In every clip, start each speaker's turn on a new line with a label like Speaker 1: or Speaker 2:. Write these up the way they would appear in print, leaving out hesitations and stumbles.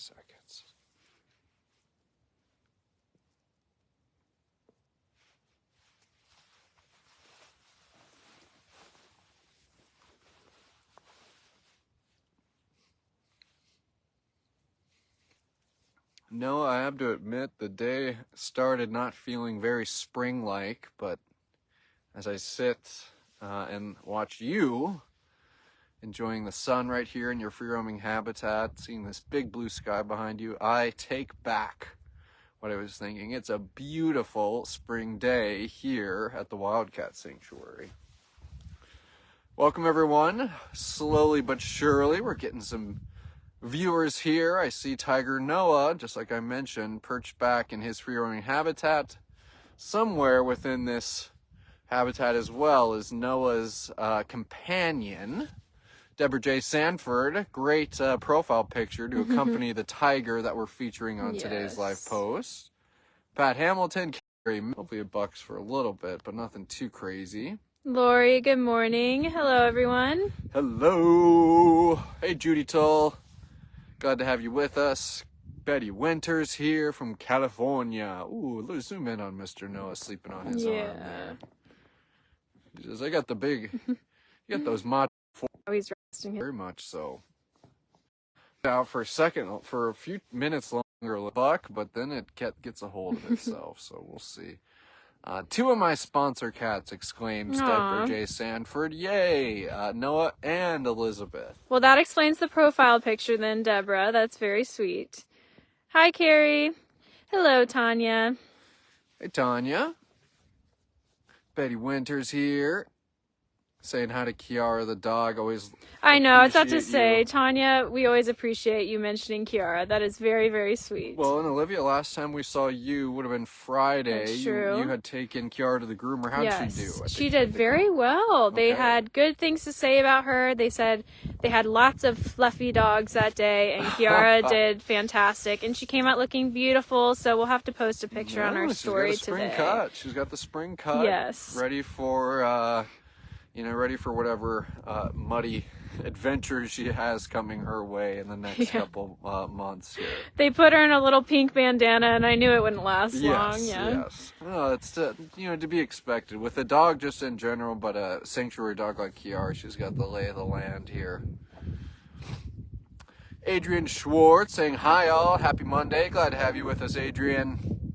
Speaker 1: seconds. No, I have to admit the day started not feeling very spring-like, but as I sit and watch you enjoying the sun right here in your free-roaming habitat, seeing this big blue sky behind you, I take back what I was thinking. It's a beautiful spring day here at the Wildcat Sanctuary. Welcome everyone. Slowly but surely we're getting some viewers here. I see Tiger Noah, just like I mentioned, perched back in his free-roaming habitat. Somewhere within this habitat as well is Noah's companion, Deborah J. Sanford. Great profile picture to accompany the tiger that we're featuring on today's live post. Pat Hamilton, hopefully it bucks for a little bit, but nothing too crazy.
Speaker 2: Lori, good morning. Hello, everyone.
Speaker 1: Hello. Hey, Judy Tull. Glad to have you with us. Betty Winters here from California. Ooh, let's zoom in on Mr. Noah sleeping on his arm there. He says, I got the big, you got those mod.
Speaker 2: Oh, he's resting here.
Speaker 1: Very much so. Now, for a few minutes longer, buck, but then it gets a hold of itself, so we'll see. Two of my sponsor cats, exclaims Deborah J. Sanford. Yay! Noah and Elizabeth.
Speaker 2: Well, that explains the profile picture then, Deborah. That's very sweet. Hi, Carrie. Hello, Tanya.
Speaker 1: Hey, Tanya. Betty Winters here. Saying hi to Kiara the dog. Always.
Speaker 2: I know. I was about to say, Tanya, we always appreciate you mentioning Kiara. That is very, very sweet.
Speaker 1: Well, and Olivia, last time we saw you would have been Friday.
Speaker 2: That's true.
Speaker 1: You had taken Kiara to the groomer. How did she do?
Speaker 2: She did very well.
Speaker 1: Okay.
Speaker 2: They had good things to say about her. They said they had lots of fluffy dogs that day, and Kiara did fantastic. And she came out looking beautiful, so we'll have to post a picture on our story today.
Speaker 1: She's got the spring cut.
Speaker 2: Yes.
Speaker 1: Ready for... ready for whatever muddy adventures she has coming her way in the next couple months here.
Speaker 2: They put her in a little pink bandana, and I knew it wouldn't last long.
Speaker 1: Yes. Well, it's to be expected with a dog just in general, but a sanctuary dog like Kiara, she's got the lay of the land here. Adrian Schwartz saying hi all, happy Monday. Glad to have you with us, Adrian.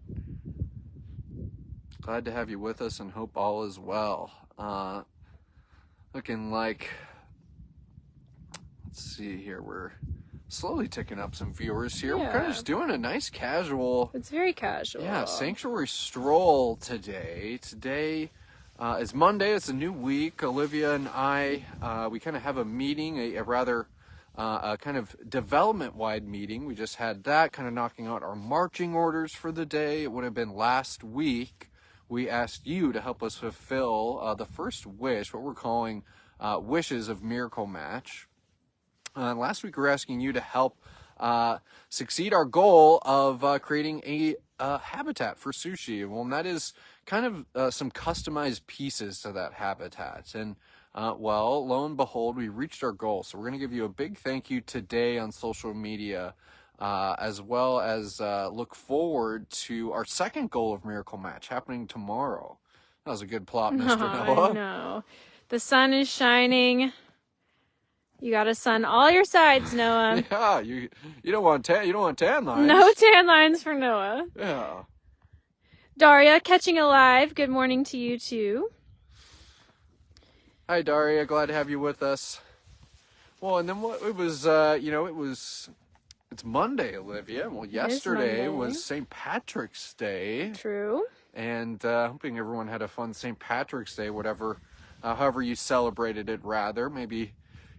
Speaker 1: Glad to have you with us and hope all is well. Looking like, let's see here, we're slowly ticking up some viewers here. We're kind of just doing a nice casual.
Speaker 2: It's very casual.
Speaker 1: Yeah, sanctuary stroll today. Today is Monday. It's a new week. Olivia and I, we kind of have a meeting, a rather kind of development-wide meeting. We just had that, kind of knocking out our marching orders for the day. It would have been last week. We asked you to help us fulfill the first wish, what we're calling Wishes of Miracle Match. Last week we were asking you to help succeed our goal of creating a habitat for sushi. Well, and that is kind of some customized pieces to that habitat. And well, lo and behold, we reached our goal. So we're going to give you a big thank you today on social media. As well as look forward to our second goal of Miracle Match happening tomorrow. That was a good plot, Mr. Noah.
Speaker 2: I know. The sun is shining. You got to sun all your sides, Noah.
Speaker 1: Yeah, you don't want tan lines.
Speaker 2: No tan lines for Noah.
Speaker 1: Yeah.
Speaker 2: Daria, catching alive. Good morning to you too.
Speaker 1: Hi, Daria. Glad to have you with us. Well, and then it's Monday, Olivia. Well, yesterday was St. Patrick's Day.
Speaker 2: True.
Speaker 1: And hoping everyone had a fun St. Patrick's Day, however you celebrated it, rather. Maybe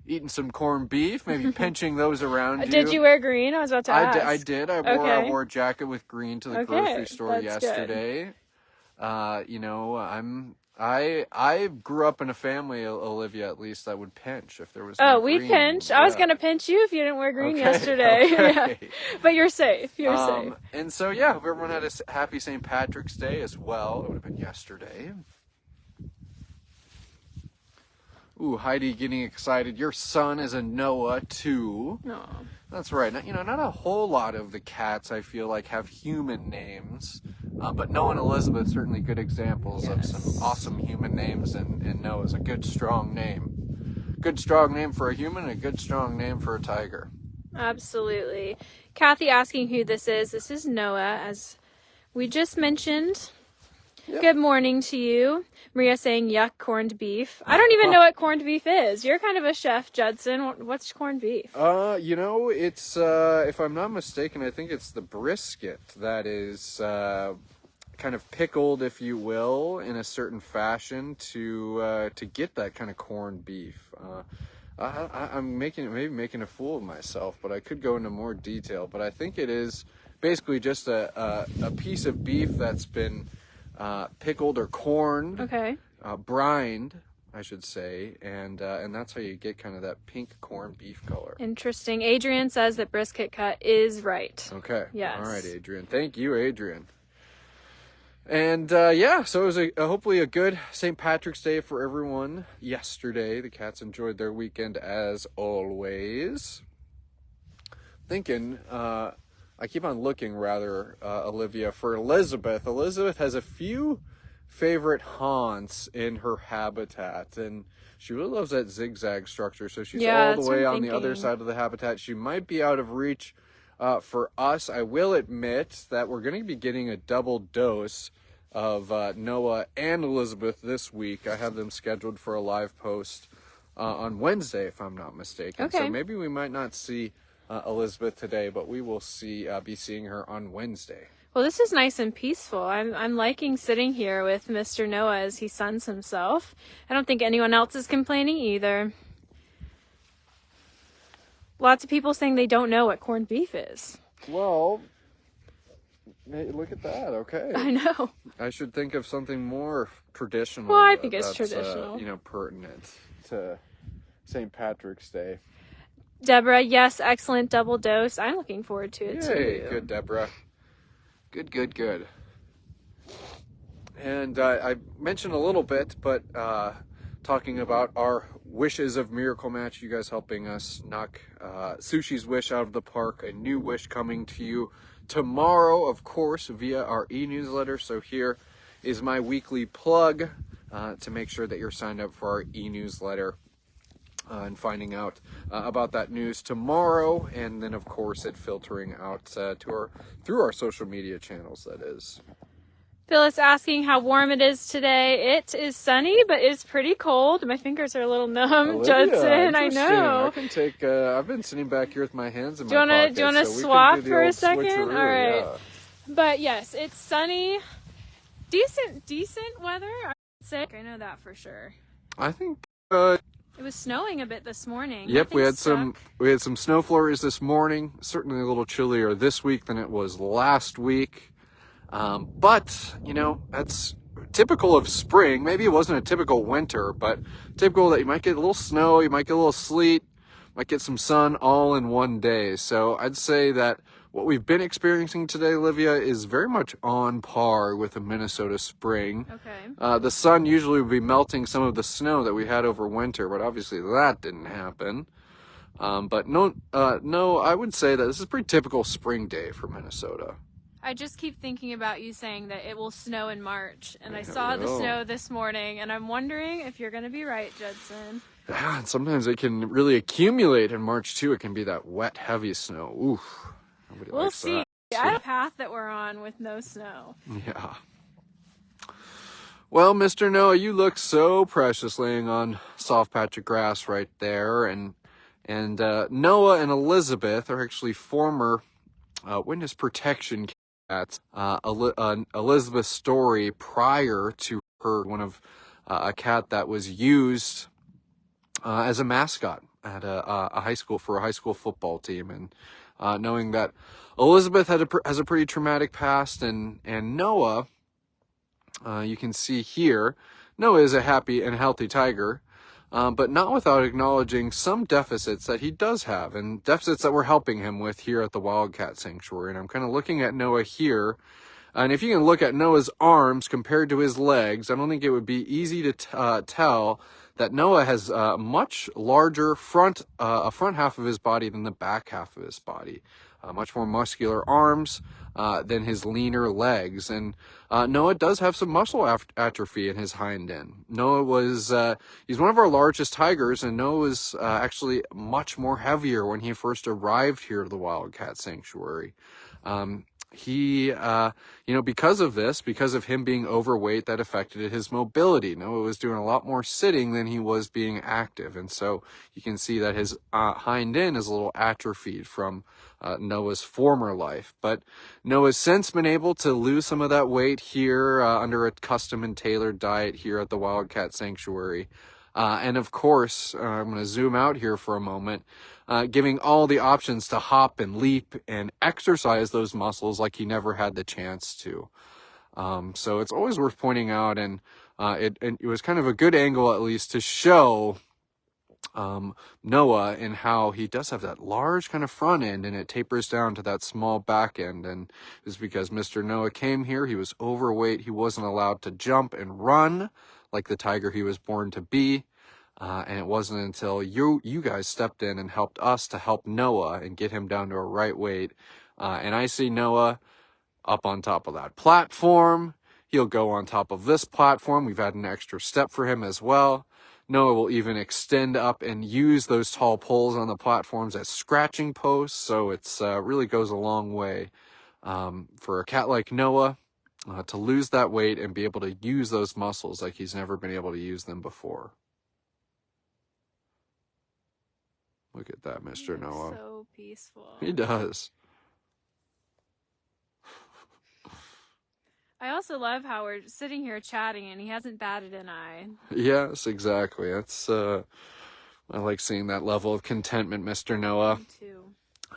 Speaker 1: eating some corned beef, maybe pinching those around you.
Speaker 2: Did you wear green? I was about to ask.
Speaker 1: I did. I wore a jacket with green to the grocery store yesterday.
Speaker 2: Good.
Speaker 1: I grew up in a family, Olivia, at least, that would pinch if there was
Speaker 2: no green. We pinch. I was going to pinch you if you didn't wear green yesterday.
Speaker 1: Okay.
Speaker 2: Yeah. But you're safe. You're safe.
Speaker 1: And so, yeah, hope everyone had a happy St. Patrick's Day as well. It would have been yesterday. Ooh, Heidi getting excited. Your son is a Noah, too.
Speaker 2: Aww.
Speaker 1: That's right. Not a whole lot of the cats, I feel like, have human names. But Noah and Elizabeth, certainly good examples of some awesome human names, and Noah's a good, strong name. Good, strong name for a human, and a good, strong name for a tiger.
Speaker 2: Absolutely. Kathy asking who this is. This is Noah, as we just mentioned. Yep. Good morning to you. Maria saying, yuck, corned beef. I don't even know what corned beef is. You're kind of a chef, Judson. What's corned beef?
Speaker 1: It's, if I'm not mistaken, I think it's the brisket that is kind of pickled, if you will, in a certain fashion to get that kind of corned beef. I'm maybe making a fool of myself, but I could go into more detail. But I think it is basically just a piece of beef that's been pickled or corned, brined, I should say, and that's how you get kind of that pink corned beef color.
Speaker 2: Interesting. Adrian says that brisket cut is right.
Speaker 1: Okay.
Speaker 2: Yes.
Speaker 1: All right, Adrian. Thank you, Adrian. And so it was hopefully a good St. Patrick's Day for everyone yesterday. The cats enjoyed their weekend as always. Thinking, I keep on looking Olivia, for Elizabeth. Elizabeth has a few favorite haunts in her habitat, and she really loves that zigzag structure. So she's all the way on the other side of the habitat. She might be out of reach for us. I will admit that we're going to be getting a double dose of Noah and Elizabeth this week. I have them scheduled for a live post on Wednesday, if I'm not mistaken.
Speaker 2: Okay.
Speaker 1: So maybe we might not see Elizabeth today, but we will be seeing her on Wednesday.
Speaker 2: Well, this is nice and peaceful. I'm liking sitting here with Mr. Noah as he suns himself. I don't think anyone else is complaining either. Lots of people saying they don't know what corned beef is.
Speaker 1: Well, hey, look at that. Okay.
Speaker 2: I know.
Speaker 1: I should think of something more traditional.
Speaker 2: Well, I think it's traditional.
Speaker 1: Pertinent to St. Patrick's Day.
Speaker 2: Deborah, yes, excellent double dose. I'm looking forward to it,
Speaker 1: Yay,
Speaker 2: too.
Speaker 1: Good, Deborah. Good. And I mentioned a little bit, but talking about our wishes of Miracle Match, you guys helping us knock Sushi's wish out of the park, a new wish coming to you tomorrow, of course, via our e-newsletter. So here is my weekly plug to make sure that you're signed up for our e-newsletter. And finding out about that news tomorrow, and then of course it filtering out through our social media channels, that is.
Speaker 2: Phyllis asking how warm it is today. It is sunny, but it's pretty cold. My fingers are a little numb.
Speaker 1: Olivia,
Speaker 2: Judson, I know.
Speaker 1: I can take. I've been sitting back here with my hands in my pockets.
Speaker 2: Do you want to swap for a second? All right. Yeah. But yes, it's sunny. Decent weather, I would say. I know that for sure.
Speaker 1: I think.
Speaker 2: It was snowing a bit this morning.
Speaker 1: Yep, we had some snow flurries this morning. Certainly a little chillier this week than it was last week. But that's typical of spring. Maybe it wasn't a typical winter, but typical that you might get a little snow, you might get a little sleet, might get some sun all in one day. So I'd say that what we've been experiencing today, Olivia, is very much on par with a Minnesota spring.
Speaker 2: Okay.
Speaker 1: The sun usually would be melting some of the snow that we had over winter, but obviously that didn't happen. But no, I would say that this is a pretty typical spring day for Minnesota.
Speaker 2: I just keep thinking about you saying that it will snow in March, and I saw the snow this morning, and I'm wondering if you're going to be right, Judson.
Speaker 1: Yeah, and sometimes it can really accumulate in March too. It can be that wet, heavy snow. Oof.
Speaker 2: We'll see. I have a path that we're on with no snow.
Speaker 1: Yeah. Well, Mr. Noah, you look so precious laying on soft patch of grass right there. And Noah and Elizabeth are actually former witness protection cats. Elizabeth's story prior to her, one of a cat that was used as a mascot at a high school for a high school football team. And knowing that Elizabeth has a pretty traumatic past, and Noah, you can see here, Noah is a happy and healthy tiger, but not without acknowledging some deficits that he does have, and deficits that we're helping him with here at the Wildcat Sanctuary. And I'm kind of looking at Noah here, and if you can look at Noah's arms compared to his legs, I don't think it would be easy to tell that Noah has a much larger front half of his body than the back half of his body. Much more muscular arms than his leaner legs. And Noah does have some muscle atrophy in his hind end. Noah was, he's one of our largest tigers, and Noah was actually much more heavier when he first arrived here to the Wildcat Sanctuary. He, because of this, because of him being overweight, that affected his mobility. Noah was doing a lot more sitting than he was being active. And so you can see that his hind end is a little atrophied from Noah's former life. But Noah's since been able to lose some of that weight here under a custom and tailored diet here at the Wildcat Sanctuary. And of course, I'm going to zoom out here for a moment, giving all the options to hop and leap and exercise those muscles like he never had the chance to. So it's always worth pointing out, and it was kind of a good angle at least to show Noah and how he does have that large kind of front end and it tapers down to that small back end. And it's because Mr. Noah came here, he was overweight, he wasn't allowed to jump and run like the tiger he was born to be. And it wasn't until you guys stepped in and helped us to help Noah and get him down to a right weight. And I see Noah up on top of that platform. He'll go on top of this platform. We've had an extra step for him as well. Noah will even extend up and use those tall poles on the platforms as scratching posts. So it's really goes a long way for a cat like Noah to lose that weight and be able to use those muscles like he's never been able to use them before. Look at that, Mr. Noah.
Speaker 2: So peaceful.
Speaker 1: He does.
Speaker 2: I also love how we're sitting here chatting and he hasn't batted an eye.
Speaker 1: Yes, exactly. That's I like seeing that level of contentment, Mr. Noah.
Speaker 2: Me too.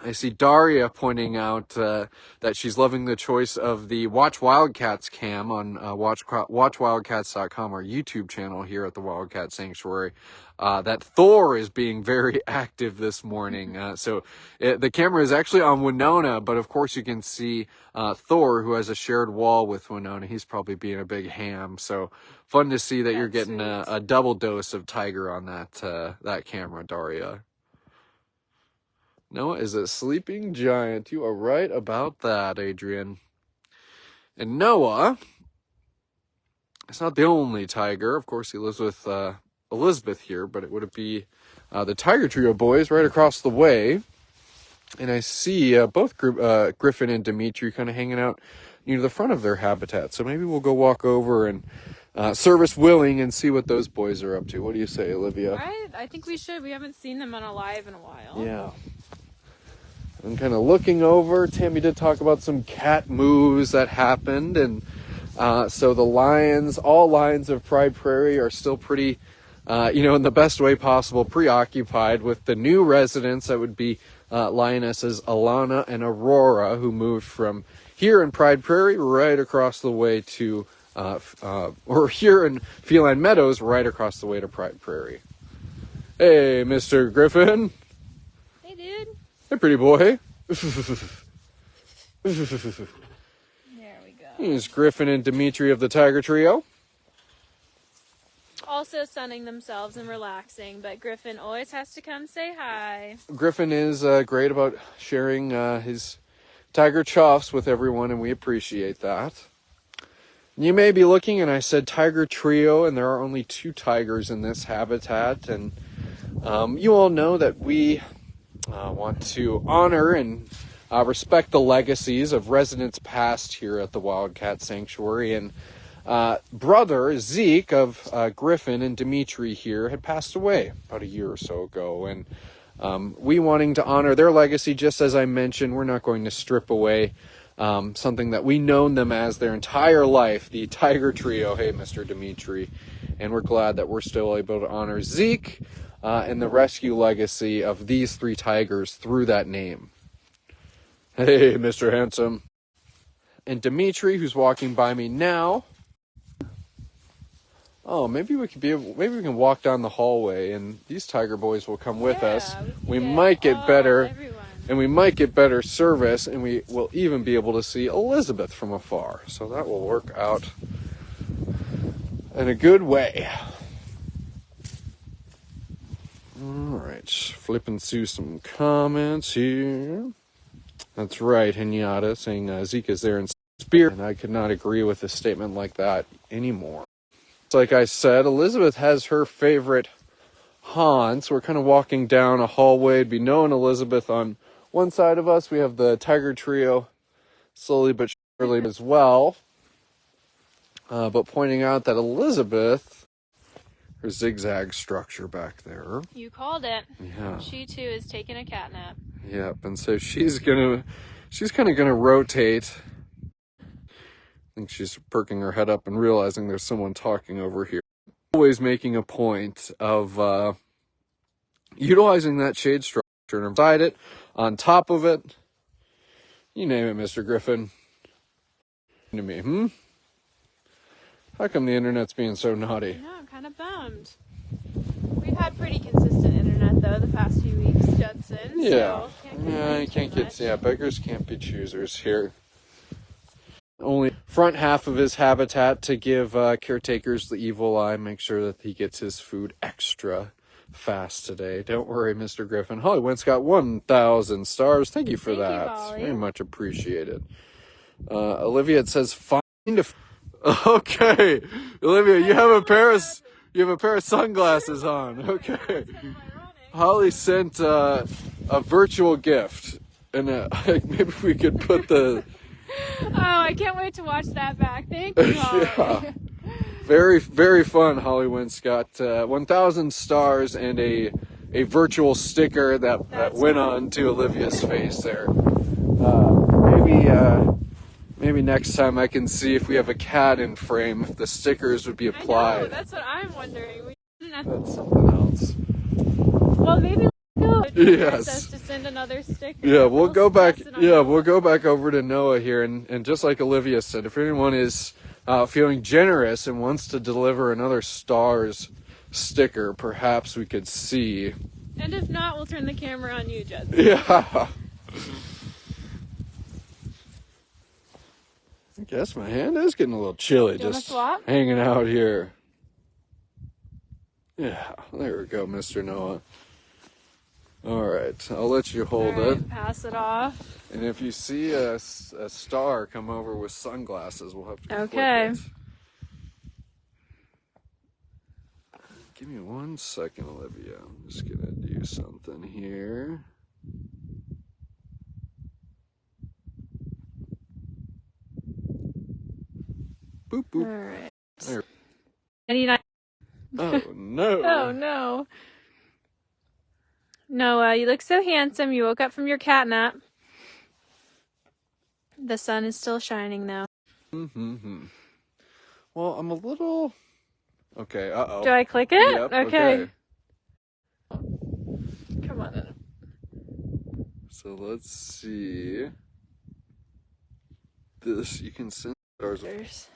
Speaker 1: I see Daria pointing out that she's loving the choice of the Watch Wildcats cam on watchwildcats.com, our YouTube channel here at the Wildcat Sanctuary. That Thor is being very active this morning. The camera is actually on Winona, but of course you can see Thor, who has a shared wall with Winona. He's probably being a big ham. So fun to see that you're getting a double dose of tiger on that camera, Daria. Noah is a sleeping giant. You are right about that, Adrian. And Noah is not the only tiger. Of course, he lives with Elizabeth here, but it would be the Tiger Trio boys right across the way. And I see both Griffin and Dimitri kind of hanging out near the front of their habitat. So maybe we'll go walk over and service willing and see what those boys are up to. What do you say, Olivia?
Speaker 2: I think we should. We haven't seen them on alive in a while.
Speaker 1: Yeah. I'm kind of looking over. Tammy did talk about some cat moves that happened. And so the lions, all lions of Pride Prairie are still pretty, in the best way possible, preoccupied with the new residents. That would be lionesses Alana and Aurora, who moved from here in Pride Prairie right across the way to, or here in Feline Meadows right across the way to Pride Prairie. Hey, Mr. Griffin.
Speaker 2: Hey, dude.
Speaker 1: Hey, pretty boy.
Speaker 2: There we go.
Speaker 1: Here's Griffin and Dimitri of the Tiger Trio.
Speaker 2: Also sunning themselves and relaxing, but Griffin always has to come say hi.
Speaker 1: Griffin is great about sharing his tiger chuffs with everyone, and we appreciate that. You may be looking, and I said Tiger Trio, and there are only 2 tigers in this habitat, and you all know that we want to honor and respect the legacies of residents past here at the Wildcat Sanctuary. And brother Zeke of Griffin and Dimitri here had passed away about a year or so ago. And we wanting to honor their legacy, just as I mentioned, we're not going to strip away something that we known them as their entire life, the Tiger Trio. Hey, Mr. Dimitri. And we're glad that we're still able to honor Zeke and the rescue legacy of these 3 tigers through that name. Hey, Mr. Handsome. And Dimitri, who's walking by me now. Oh, maybe we can walk down the hallway, and these tiger boys will come with us. We might get better,
Speaker 2: everyone.
Speaker 1: and we might get better service, and we will even be able to see Elizabeth from afar. So that will work out in a good way. Alright, flipping through some comments here. That's right, Henyatta saying Zeke is there in spirit, and I could not agree with a statement like that anymore. It's like I said, Elizabeth has her favorite haunts. We're kind of walking down a hallway. It'd be Noah and Elizabeth on one side of us. We have the Tiger Trio slowly but surely as well. But pointing out that Elizabeth, her zigzag structure back there.
Speaker 2: You called it.
Speaker 1: Yeah.
Speaker 2: She too is taking a cat nap.
Speaker 1: Yep, and so she's kind of gonna rotate. I think she's perking her head up and realizing there's someone talking over here. Always making a point of utilizing that shade structure and inside it, on top of it. You name it, Mr. Griffin. To me, How come the internet's being so naughty?
Speaker 2: Yeah, I'm kind of bummed. We've had pretty consistent internet though the past few weeks, Judson.
Speaker 1: Yeah.
Speaker 2: So
Speaker 1: You can't get, beggars can't be choosers here. Only front half of his habitat to give caretakers the evil eye, make sure that he gets his food extra fast today. Don't worry, Mr. Griffin. Holly Wentz got 1,000 stars. Thank you for that.
Speaker 2: Holly.
Speaker 1: Very much appreciated. Olivia, it says find a... Okay. Olivia, you have a pair of sunglasses on. Okay. Holly sent a virtual gift, and maybe we could put the...
Speaker 2: Oh, I can't wait to watch that back. Thank you, Holly.
Speaker 1: Yeah. Very, very fun. Holly Wentz got 1,000 stars and a virtual sticker that went on to Olivia's face there. Maybe next time I can see if we have a cat in frame, if the stickers would be applied.
Speaker 2: I know, that's what I'm wondering.
Speaker 1: That's something else.
Speaker 2: Well, maybe we'll go
Speaker 1: yes.
Speaker 2: to send another sticker.
Speaker 1: Yeah, we'll go back. Yeah, we'll go back over to Noah here, and just like Olivia said, if anyone is feeling generous and wants to deliver another stars sticker, perhaps we could see.
Speaker 2: And if not, we'll turn the camera on you, Judson.
Speaker 1: Yeah. I guess my hand is getting a little chilly just hanging out here. Yeah, there we go, Mr. Noah. All right, I'll let you hold it.
Speaker 2: Pass it off.
Speaker 1: And if you see a star come over with sunglasses, we'll have to flip it. Give me 1 second, Olivia. I'm just going to do something here. Boop, boop.
Speaker 2: All right.
Speaker 1: There.
Speaker 2: 99.
Speaker 1: Oh, no.
Speaker 2: Oh, no. Noah, you look so handsome. You woke up from your cat nap. The sun is still shining, though.
Speaker 1: Well, I'm a little... Okay, uh-oh.
Speaker 2: Do I click it?
Speaker 1: Yep,
Speaker 2: okay. Come on then.
Speaker 1: So let's see. This, you can send stars.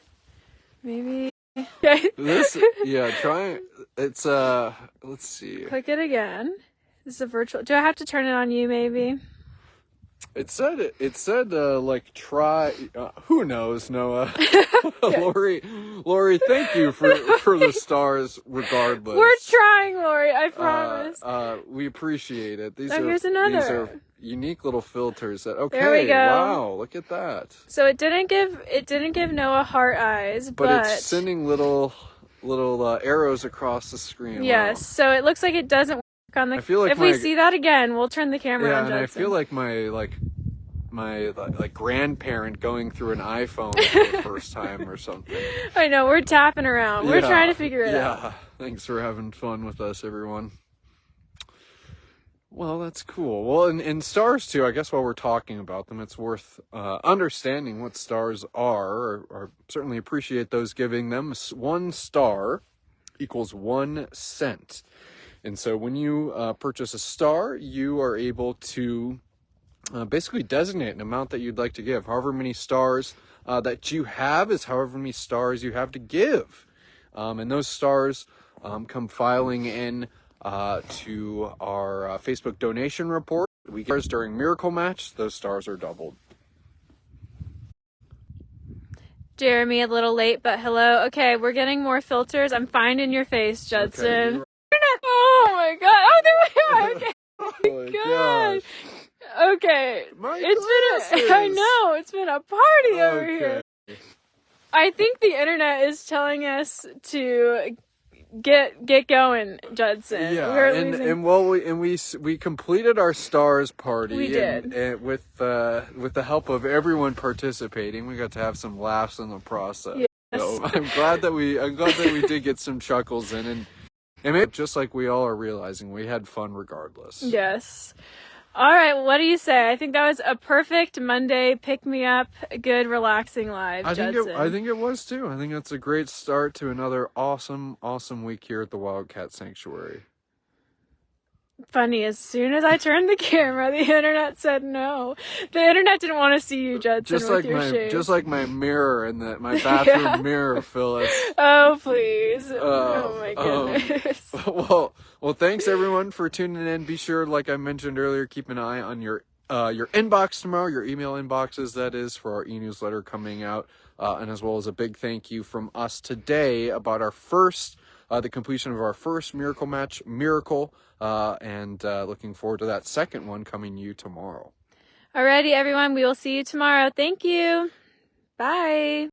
Speaker 2: Maybe. Okay.
Speaker 1: This, yeah, try it's, let's see.
Speaker 2: Click it again. This is a virtual. Do I have to turn it on you, maybe?
Speaker 1: It said, like, try, who knows, Noah? Lori, thank you for the stars regardless.
Speaker 2: We're trying, Lori, I promise.
Speaker 1: We appreciate it.
Speaker 2: Here's another.
Speaker 1: These are unique little filters that, okay,
Speaker 2: there we go.
Speaker 1: Wow, look at that.
Speaker 2: So it didn't give Noah heart eyes, but
Speaker 1: it's sending little arrows across the screen.
Speaker 2: Yes,
Speaker 1: wow.
Speaker 2: So it looks like it doesn't work on the...
Speaker 1: I feel like
Speaker 2: if we see that again, we'll turn the camera on,
Speaker 1: and
Speaker 2: Judson.
Speaker 1: I feel like my grandparent going through an iPhone for the first time or something.
Speaker 2: I know, we're tapping around. We're trying to figure it out.
Speaker 1: Yeah, thanks for having fun with us, everyone. Well, that's cool. Well, and stars, too, I guess while we're talking about them, it's worth understanding what stars are, or certainly appreciate those giving them. 1 star equals 1 cent. And so when you purchase a star, you are able to basically designate an amount that you'd like to give. However many stars that you have is however many stars you have to give. And those stars come filing in to our Facebook donation report. We get during Miracle Match, those stars are doubled.
Speaker 2: Jeremy, a little late, but hello. Okay, we're getting more filters. I'm finding your face, Judson.
Speaker 1: Okay,
Speaker 2: Oh my god. Oh, they're
Speaker 1: my gosh.
Speaker 2: Okay.
Speaker 1: My
Speaker 2: I know, it's been a party over here. I think the internet is telling us to get going, Judson.
Speaker 1: Yeah,
Speaker 2: We're
Speaker 1: and we completed our stars party.
Speaker 2: We did.
Speaker 1: And with the help of everyone participating, we got to have some laughs in the process.
Speaker 2: Yes.
Speaker 1: So I'm glad that we did get some chuckles in, and maybe just like we all are realizing, we had fun regardless.
Speaker 2: Yes. All right, what do you say? I think that was a perfect Monday pick-me-up, good, relaxing live, Judson.
Speaker 1: I think it was, too. I think that's a great start to another awesome week here at the Wildcat Sanctuary.
Speaker 2: Funny, as soon as I turned the camera, the internet said no. The internet didn't want to see you, Judson,
Speaker 1: Just like my mirror in my bathroom mirror, Phyllis.
Speaker 2: Oh, please. Oh my goodness.
Speaker 1: Well, thanks everyone for tuning in. Be sure, like I mentioned earlier, keep an eye on your inbox tomorrow, your email inboxes, that is, for our e-newsletter coming out, and as well as a big thank you from us today about our the completion of our first miracle match, and looking forward to that second one coming you tomorrow.
Speaker 2: Alrighty, everyone. We will see you tomorrow. Thank you. Bye.